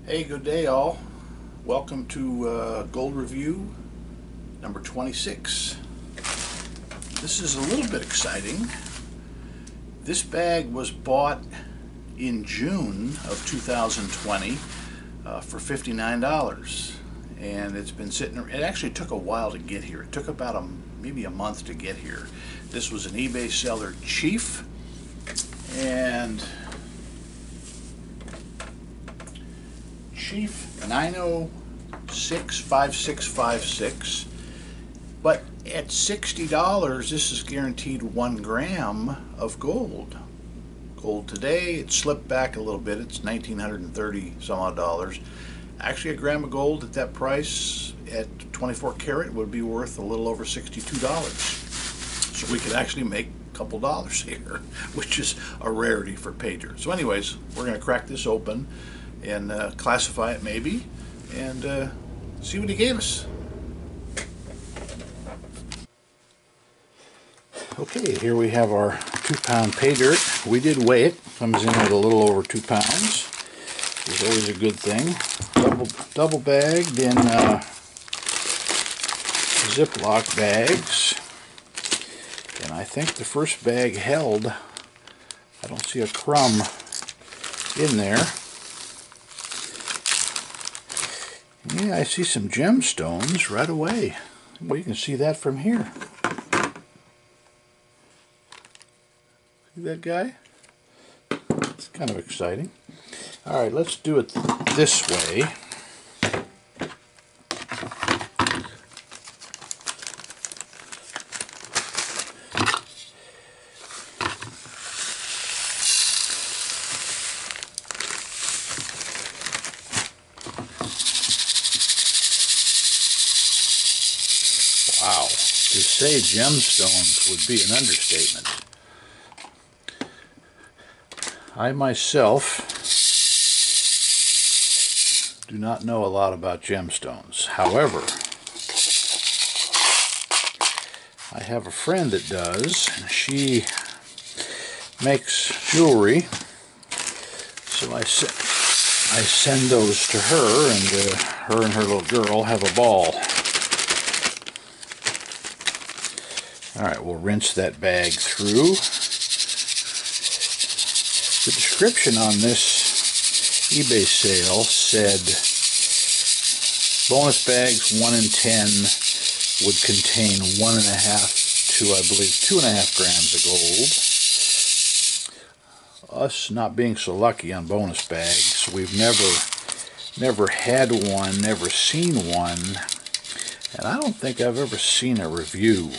Hey, good day all. Welcome to Gold Review number 26. This is a little bit exciting. This bag was bought in June of 2020 for $59, and it's been sitting. It actually took a while to get here. It took about maybe a month to get here. This was an eBay seller, Chief, and Chief 9065656, but at $60 this is guaranteed 1 gram of gold. Gold today, it slipped back a little bit. It's $1,930 some odd dollars. Actually, a gram of gold at that price at 24 karat would be worth a little over $62. So we could actually make a couple dollars here, which is a rarity for pay dirt. So anyways, we're going to crack this open and classify it maybe, and see what he gave us. Okay, here we have our 2-pound pay dirt. We did weigh it. Comes in at a little over 2 pounds. It's always a good thing. Double bagged in Ziploc bags. And I think the first bag held, I don't see a crumb in there. Yeah, I see some gemstones right away. Well, you can see that from here. See that guy? It's kind of exciting. Alright, let's do it this way. Wow, to say gemstones would be an understatement. I myself do not know a lot about gemstones. However, I have a friend that does, and she makes jewelry, so I send those to her, and her little girl have a ball. Alright, we'll rinse that bag through. The description on this eBay sale said bonus bags 1 in 10 would contain 1.5 to, I believe, 2.5 grams of gold. Us not being so lucky on bonus bags, we've never had one, never seen one, and I don't think I've ever seen a review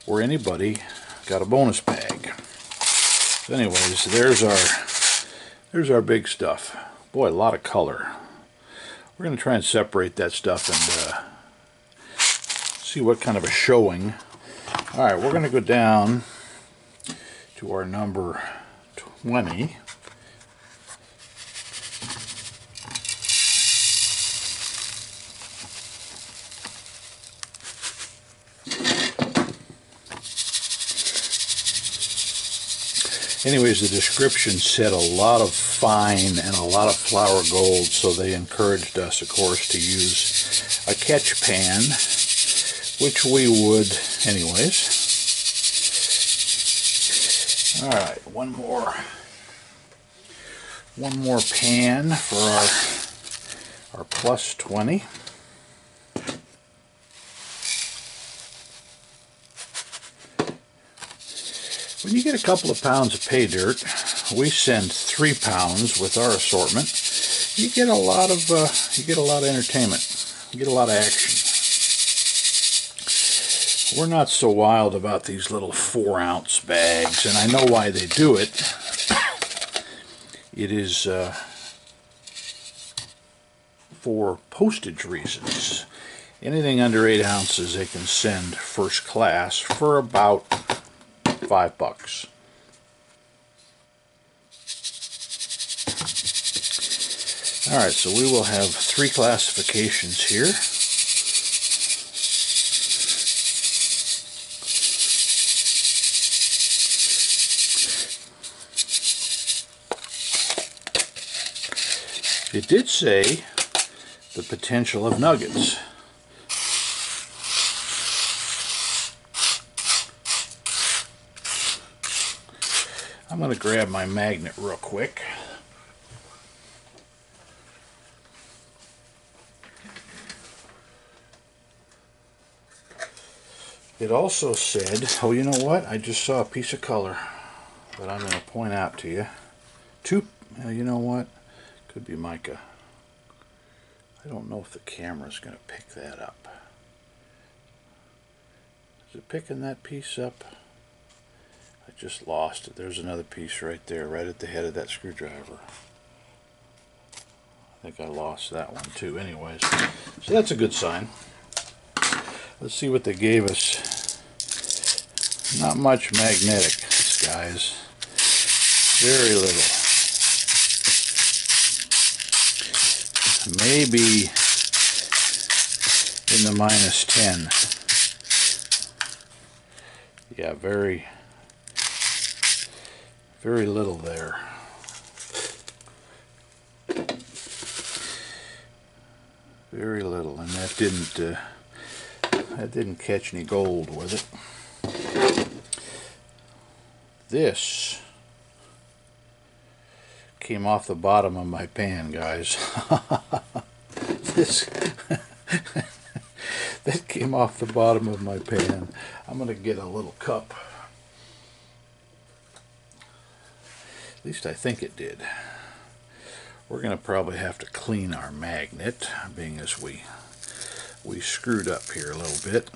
where anybody got a bonus bag. So anyways, there's our big stuff. Boy, a lot of color. We're going to try and separate that stuff and see what kind of a showing. Alright, we're going to go down to our number 20. Anyways, the description said a lot of fine and a lot of flour gold, so they encouraged us, of course, to use a catch pan, which we would anyways. Alright, one more pan for our plus 20. When you get a couple of pounds of pay dirt, we send 3 pounds with our assortment. You get a lot of entertainment. You get a lot of action. We're not so wild about these little 4-ounce bags, and I know why they do it. It is for postage reasons. Anything under 8 ounces they can send first class for about $5. Alright, so we will have 3 classifications here. It did say the potential of nuggets. I'm going to grab my magnet real quick. It also said, oh, you know what? I just saw a piece of color that I'm going to point out to you. You know what? Could be mica. I don't know if the camera's going to pick that up. Is it picking that piece up? I just lost it. There's another piece right there, right at the head of that screwdriver. I think I lost that one too. Anyways, so that's a good sign. Let's see what they gave us. Not much magnetics, guys. Very little. Maybe in the -10. Yeah, very little there. Very little, and that didn't catch any gold with it. This came off the bottom of my pan, guys. That came off the bottom of my pan. I'm going to get a little cup. At least I think it did. We're going to probably have to clean our magnet, being as we screwed up here a little bit.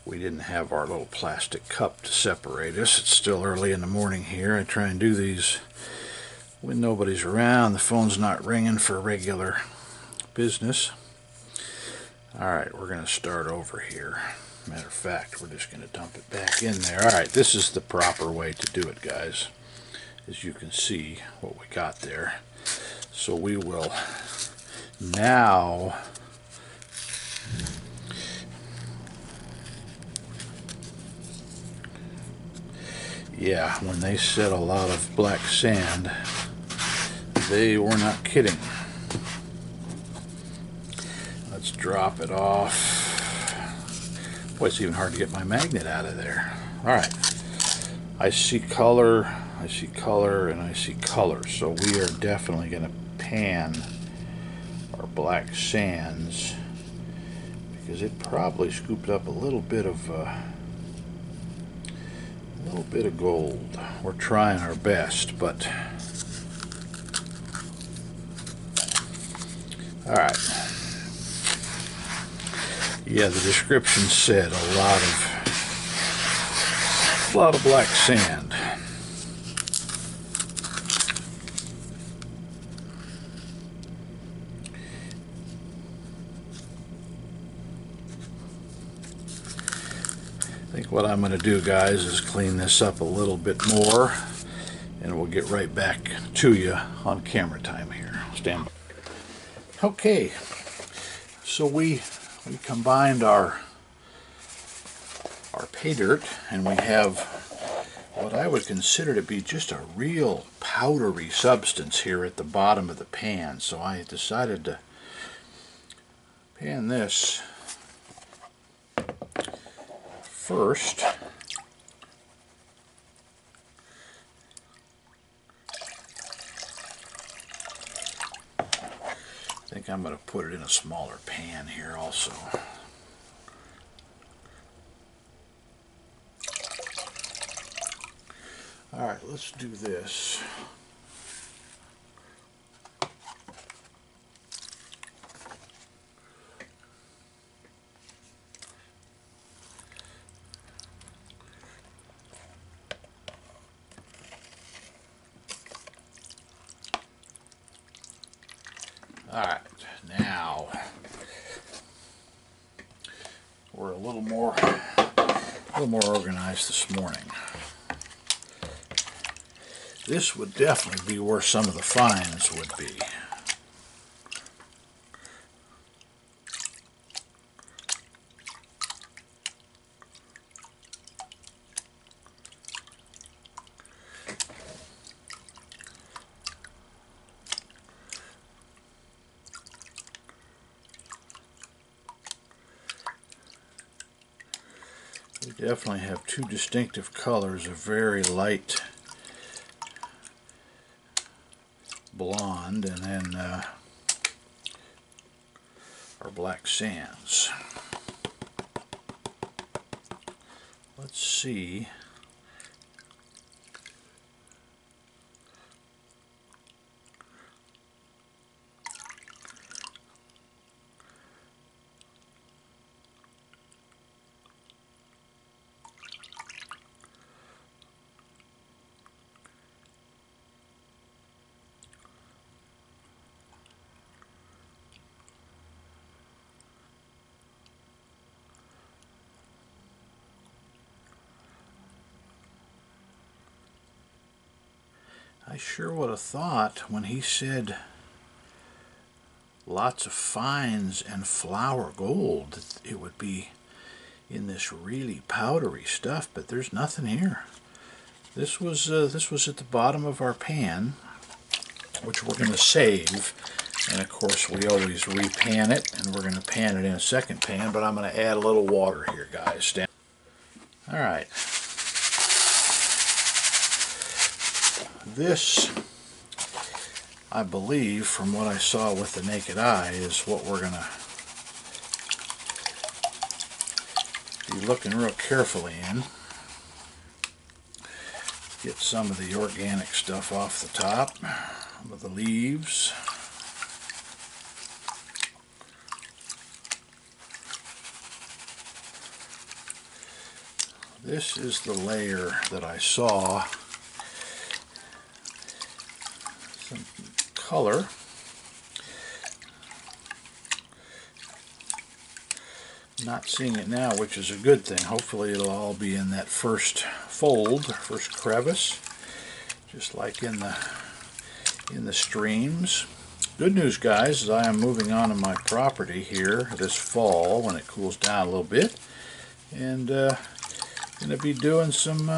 We didn't have our little plastic cup to separate us. It's still early in the morning here. I try and do these when nobody's around. The phone's not ringing for regular business. Alright, we're going to start over here. Matter of fact, we're just going to dump it back in there. Alright, this is the proper way to do it, guys. As you can see what we got there. So we will now yeah, when they said a lot of black sand, they were not kidding. Let's drop it off. Boy, it's even hard to get my magnet out of there. Alright, I see color, and I see color, so we are definitely going to pan our black sands, because it probably scooped up a little bit of gold. We're trying our best, but alright. Yeah, the description said a lot of black sand. I think what I'm going to do, guys, is clean this up a little bit more, and we'll get right back to you on camera time here. Stand by. Okay, so we combined our pay dirt, and we have what I would consider to be just a real powdery substance here at the bottom of the pan. So I decided to pan this first. I think I'm going to put it in a smaller pan here also. Alright, let's do this. Alright, now we're a little more organized this morning. This would definitely be where some of the fines would be. definitely have two distinctive colors, a very light blonde and then our black sands. Let's see. I sure would have thought when he said lots of fines and flour gold that it would be in this really powdery stuff, but there's nothing here. This was at the bottom of our pan, which we're going to save, and of course we always repan it, and we're going to pan it in a second pan, but I'm going to add a little water here, guys. Alright, this, I believe, from what I saw with the naked eye, is what we're going to be looking real carefully in. Get some of the organic stuff off the top with the leaves. This is the layer that I saw. Some color. Not seeing it now, which is a good thing. Hopefully it'll all be in that first fold, first crevice, just like in the streams. Good news, guys, is I am moving on to my property here this fall when it cools down a little bit, and going to be doing some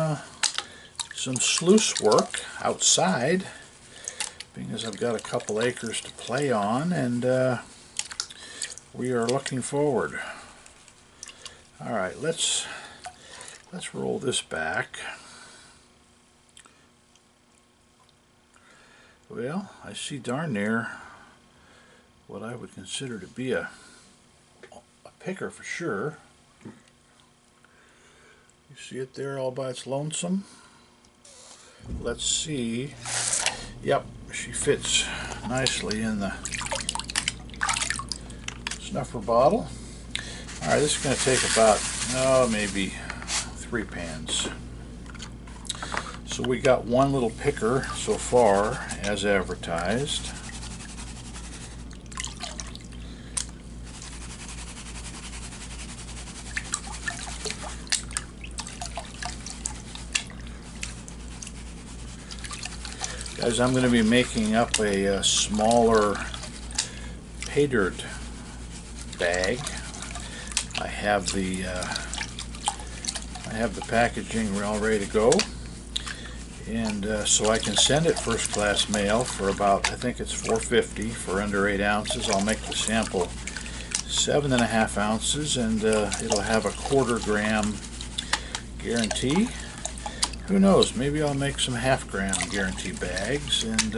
sluice work outside, being as I've got a couple acres to play on, and we are looking forward. Alright, let's roll this back. Well, I see darn near what I would consider to be a picker for sure. You see it there all by its lonesome? Let's see. Yep, she fits nicely in the snuffer bottle. Alright, this is going to take about, maybe 3 pans. So we got one little picker so far, as advertised. Guys, I'm going to be making up a smaller pay dirt bag. I have the packaging all ready to go, and so I can send it first class mail for about, I think it's $4.50 for under 8 ounces. I'll make the sample 7.5 ounces, and it'll have a 1/4 gram guarantee. Who knows, maybe I'll make some 1/2 gram guarantee bags, and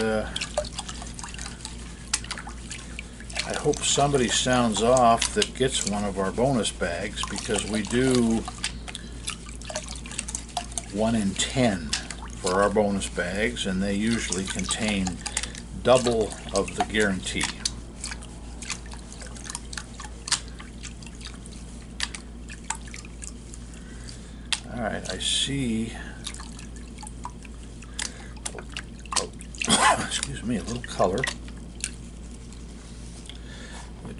I hope somebody sounds off that gets one of our bonus bags, because we do 1 in 10 for our bonus bags, and they usually contain double of the guarantee. Alright, I see, excuse me, a little color.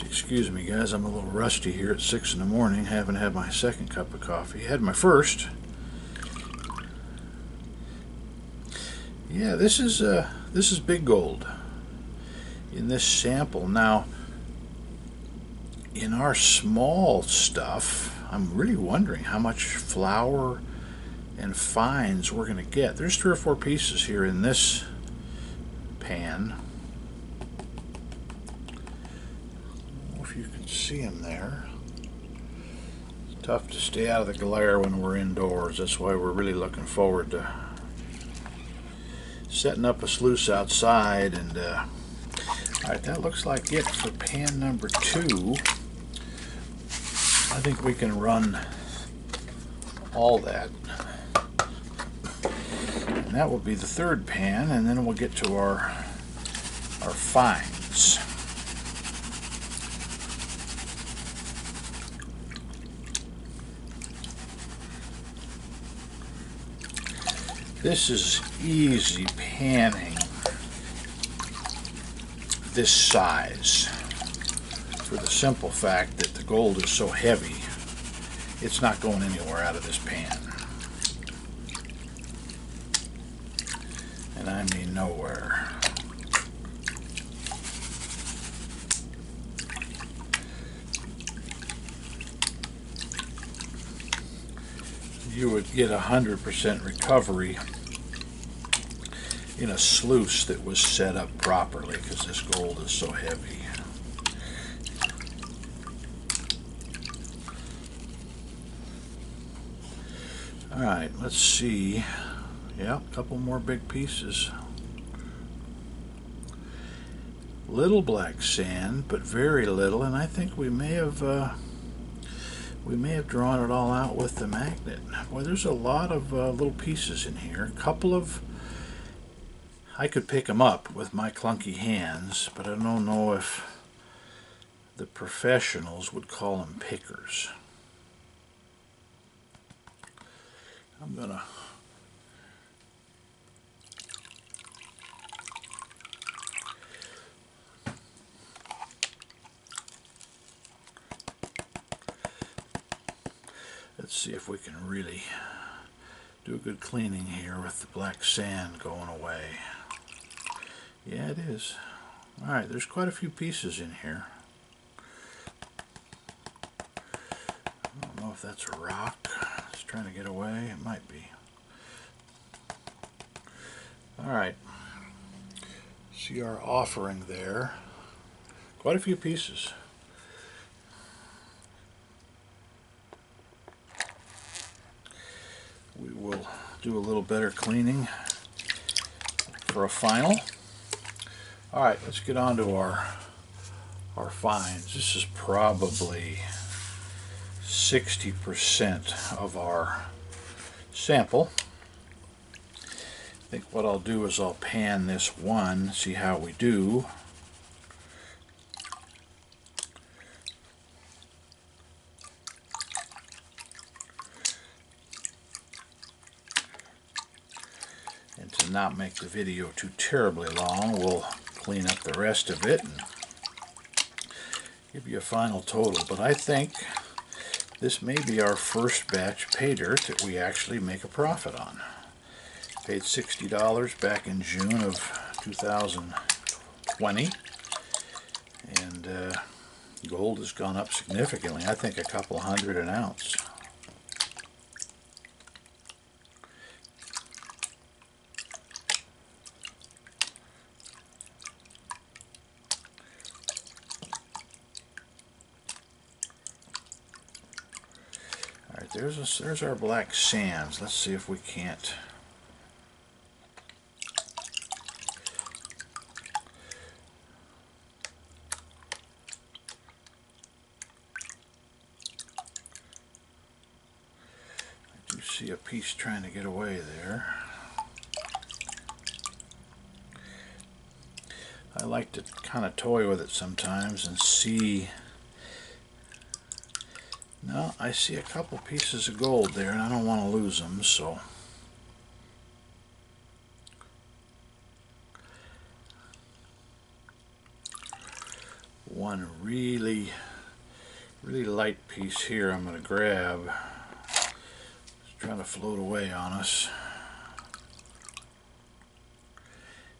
Excuse me, guys, I'm a little rusty here at 6 in the morning. Haven't had my second cup of coffee. Had my first. Yeah, this is big gold in this sample. Now, in our small stuff, I'm really wondering how much flour and fines we're going to get. There's 3 or 4 pieces here in this pan. If you can see them there. Tough to stay out of the glare when we're indoors. That's why we're really looking forward to setting up a sluice outside. And alright, that looks like it for pan number 2. I think we can run all that. And that will be the 3rd pan, and then we'll get to our fines. This is easy panning this size for the simple fact that the gold is so heavy, it's not going anywhere out of this pan. And I mean nowhere. You would get 100% recovery in a sluice that was set up properly, because this gold is so heavy. Alright, let's see. Yeah, a couple more big pieces. Little black sand, but very little, and I think we may have drawn it all out with the magnet. Boy, there's a lot of little pieces in here. A couple of, I could pick them up with my clunky hands, but I don't know if the professionals would call them pickers. I'm gonna let's see if we can really do a good cleaning here with the black sand going away. Yeah, it is. Alright, there's quite a few pieces in here. I don't know if that's a rock. It's trying to get away. It might be. Alright. See our offering there. Quite a few pieces. We will do a little better cleaning for a final. Alright, let's get on to our fines. This is probably 60% of our sample. I think what I'll do is I'll pan this one, see how we do. And to not make the video too terribly long, we'll clean up the rest of it and give you a final total. But I think this may be our first batch pay dirt that we actually make a profit on. Paid $60 back in June of 2020, and gold has gone up significantly. I think a couple hundred an ounce. Alright, there's our black sands. Let's see if we can't see a piece trying to get away there. I like to kind of toy with it sometimes and see. No, I see a couple pieces of gold there and I don't want to lose them, so one really light piece here I'm going to grab. Trying to float away on us.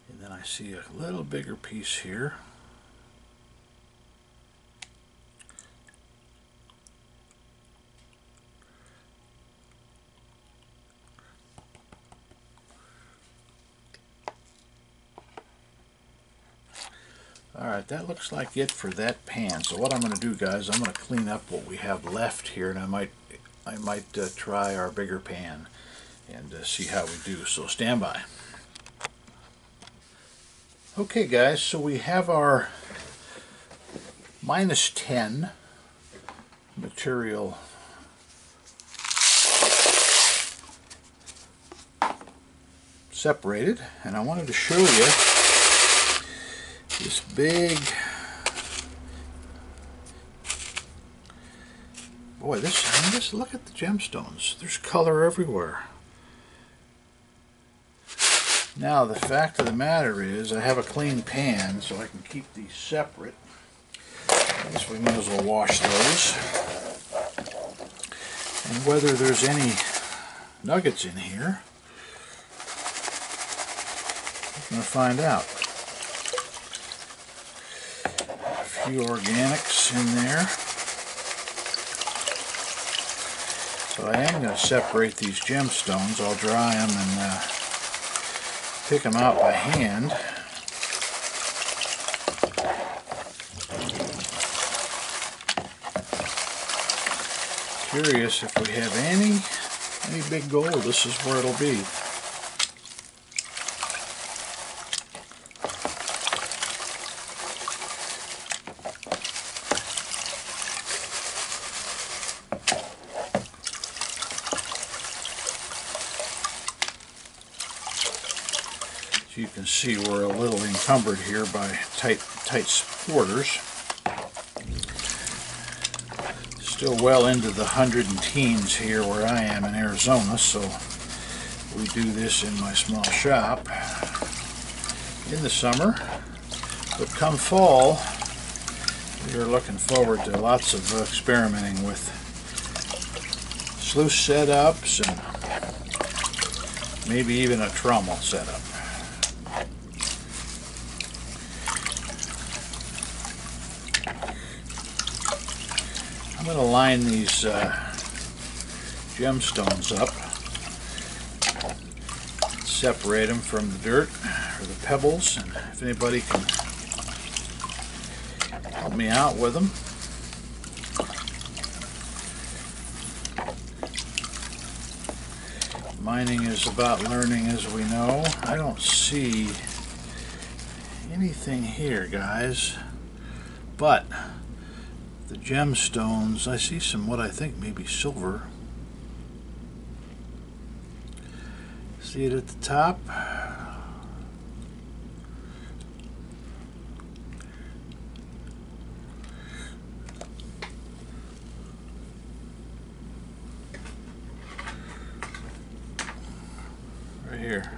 And then I see a little bigger piece here. Alright, that looks like it for that pan. So what I'm going to do, guys, I'm going to clean up what we have left here, and I might I might try our bigger pan and see how we do. So stand by. Okay guys, so we have our -10 material separated, and I wanted to show you this big, boy, this, look at the gemstones. There's color everywhere. Now the fact of the matter is I have a clean pan, so I can keep these separate. I guess we might as well wash those. And whether there's any nuggets in here, I'm going to find out. A few organics in there. So I am going to separate these gemstones. I'll dry them and pick them out by hand. Curious if we have any big gold. This is where it'll be. You can see we're a little encumbered here by tight supporters. Still well into the 100 and teens here where I am in Arizona, so we do this in my small shop in the summer. But come fall, we are looking forward to lots of experimenting with sluice setups and maybe even a trommel setup. I'm going to line these gemstones up, separate them from the dirt or the pebbles, and if anybody can help me out with them. Mining is about learning, as we know. I don't see anything here, guys, but the gemstones, I see some what I think may be silver. See it at the top? Right here.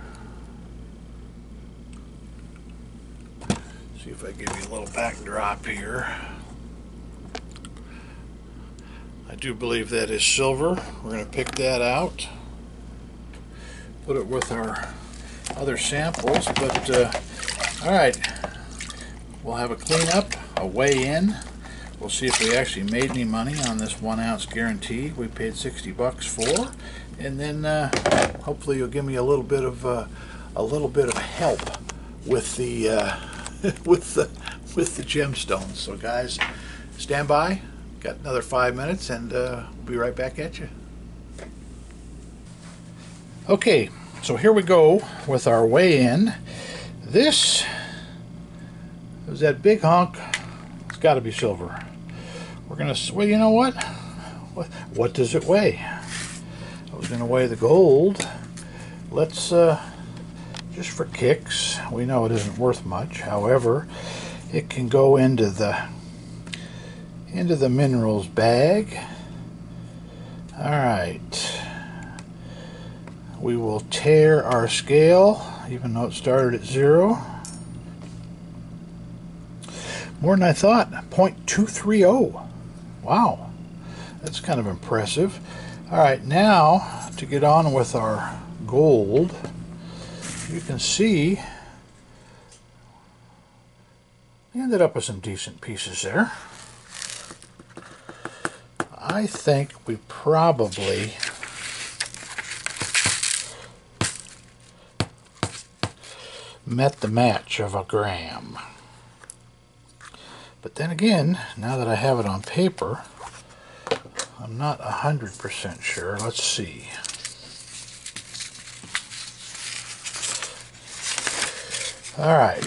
See if I give you a little backdrop here. I do believe that is silver. We're going to pick that out, put it with our other samples, but alright, we'll have a cleanup, a weigh-in. We'll see if we actually made any money on this 1 ounce guarantee we paid $60 for, and then hopefully you'll give me a little bit of help with the with the gemstones. So guys, stand by. Got another 5 minutes, and we'll be right back at you. Okay, so here we go with our weigh-in. This is that big hunk. It's got to be silver. We're gonna. Well, you know what? What does it weigh? I was gonna weigh the gold. Let's just for kicks. We know it isn't worth much. However, it can go into the minerals bag. Alright, we will tear our scale even though it started at 0. More than I thought. 0.230. Wow, that's kind of impressive. Alright, now to get on with our gold, you can see we ended up with some decent pieces there. I think we probably met the match of a gram. But then again, now that I have it on paper, I'm not 100% sure. Let's see. All right.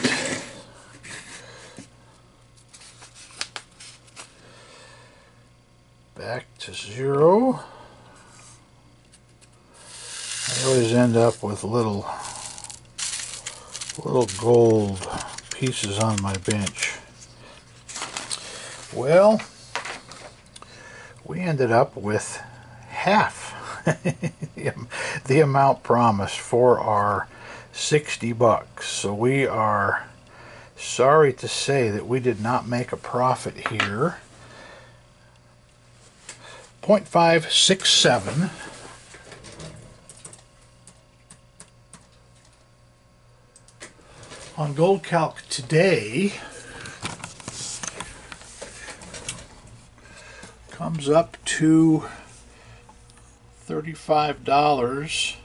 Back to 0. I always end up with little gold pieces on my bench. Well, we ended up with half the amount promised for our 60 bucks. So we are sorry to say that we did not make a profit here. 0.567. On Gold Calc today comes up to $35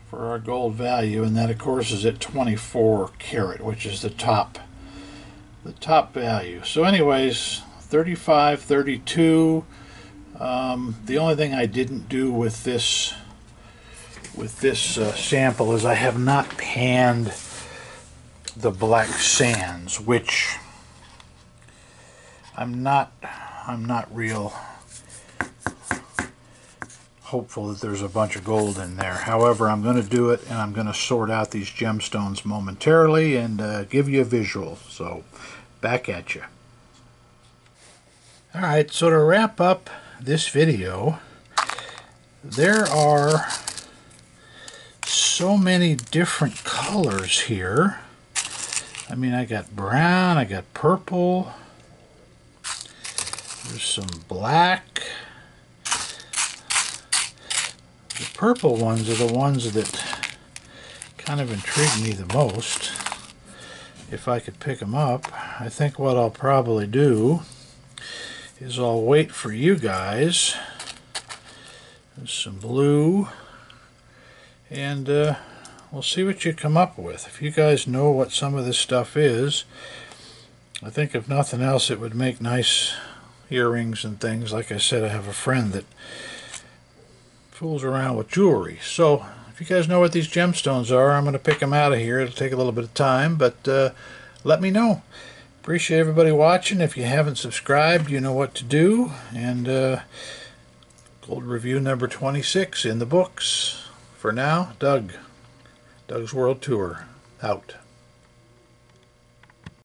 for our gold value, and that of course is at 24 karat, which is the top value. So anyways, 35, 32. The only thing I didn't do with this sample is I have not panned the black sands, which I'm not real hopeful that there's a bunch of gold in there. However, I'm going to do it, and I'm going to sort out these gemstones momentarily and give you a visual. So back at you. Alright, so to wrap up this video, there are so many different colors here. I mean, I got brown, I got purple, there's some black. The purple ones are the ones that kind of intrigue me the most. If I could pick them up, I think what I'll probably do is I'll wait for you guys. There's some blue, and we'll see what you come up with. If you guys know what some of this stuff is, I think if nothing else it would make nice earrings and things. Like I said, I have a friend that fools around with jewelry. So if you guys know what these gemstones are, I'm going to pick them out of here. It'll take a little bit of time, but let me know. Appreciate everybody watching. If you haven't subscribed, you know what to do. And gold review number 26 in the books. For now, Doug's World Tour out.